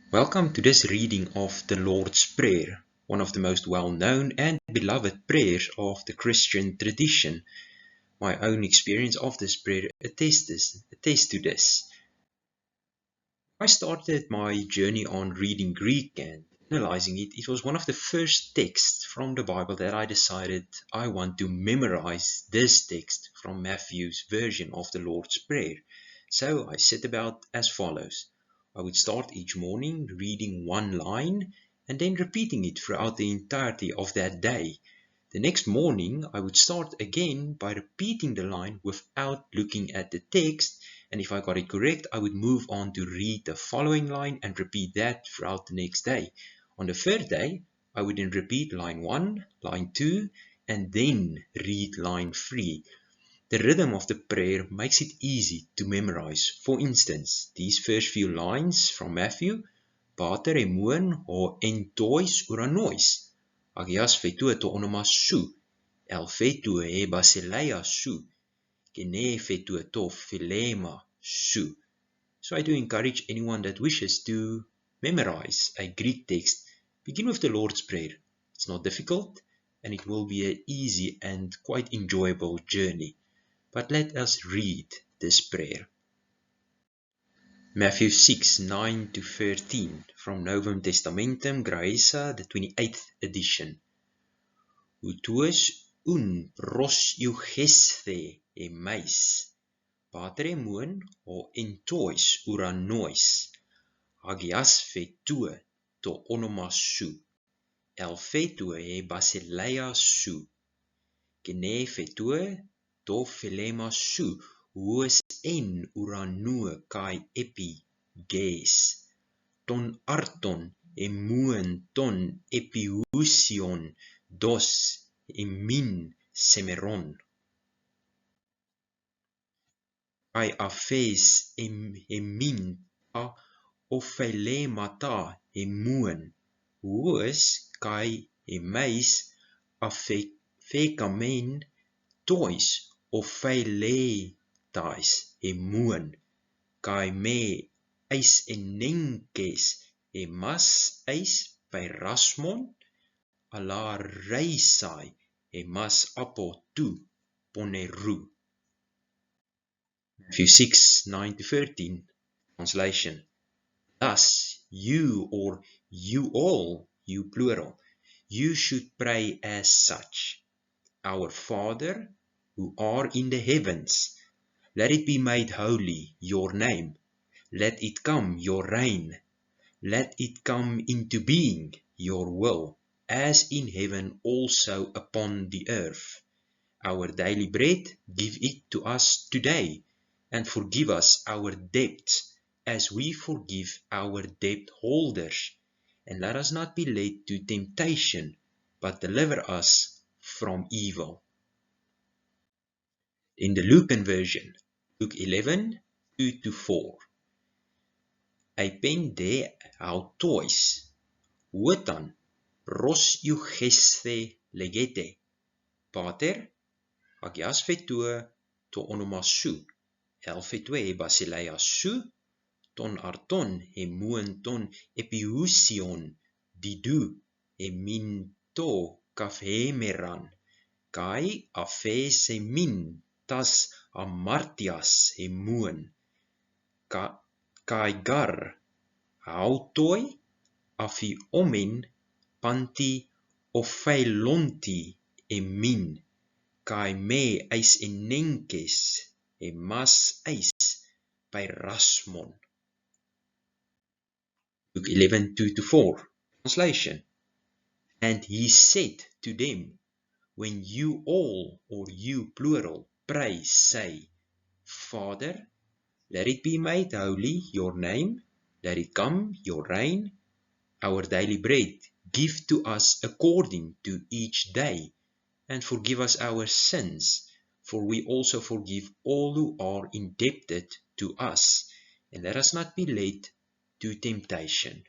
Welcome to this reading of the Lord's Prayer, one of the most well-known and beloved prayers of the Christian tradition. My own experience of this prayer attests to this. I started my journey on reading Greek and analyzing it. It was one of the first texts from the Bible that I decided I want to memorize this text from Matthew's version of the Lord's Prayer. So I set about as follows. I would start each morning reading one line and then repeating it throughout the entirety of that day. The next morning, I would start again by repeating the line without looking at the text, and if I got it correct, I would move on to read the following line and repeat that throughout the next day. On the third day, I would then repeat line 1, line 2, and then read line 3. The rhythm of the prayer makes it easy to memorize. For instance, these first few lines from Matthew, Pater emon ho entois uranois. Agias fetue to onomas su, el fetue e basileia su, gene fetue to philema su. So I do encourage anyone that wishes to memorize a Greek text, begin with the Lord's Prayer. It's not difficult, and it will be an easy and quite enjoyable journey. But let us read this prayer. Matthew 6:9-13 from Novum Testamentum Graeca, the 28th edition. Utuus un pros euchesthe emais, Pater emon ho entois uranois, agias fetue to onomas su, el fetue e basileia su, gene fetue to philema su, huos en uranoe kai epi ges, ton arton emuen ton epiousion dos emin semeron. Kai aphes emin ta ophelemata emuen, huos kai emais afekamen tois opheletais emuen, kai me eis enenkes emas eis peirasmon, ala reisai emas apo tu poneru. Matthew 6:9-13 translation. Thus, you or you all, you plural, you should pray as such. Our Father, who are in the heavens, let it be made holy, your name. Let it come, your reign. Let it come into being, your will, as in heaven also upon the earth. Our daily bread, give it to us today, and forgive us our debts, as we forgive our debt holders. And let us not be led to temptation, but deliver us from evil. In the Lucan version, Luke 11:2-4. Eipende autois, uetan, pros euchesthe legete, Pater, agias fetue to onomas su, el fetue basileia su, ton arton emuen ton epiousion didu emin to kaphemeran, kai aphes emin tas amartias emuen, kai gar autoi aphiomen panti opheilonti emin, kai me eis enenkes emas eis peirasmon. Luke 11:2-4 translation. And he said to them, when you all, or you plural, pray, say, Father, let it be made holy, your name, let it come, your reign. Our daily bread, give to us according to each day, and forgive us our sins, for we also forgive all who are indebted to us. And let us not be led to temptation,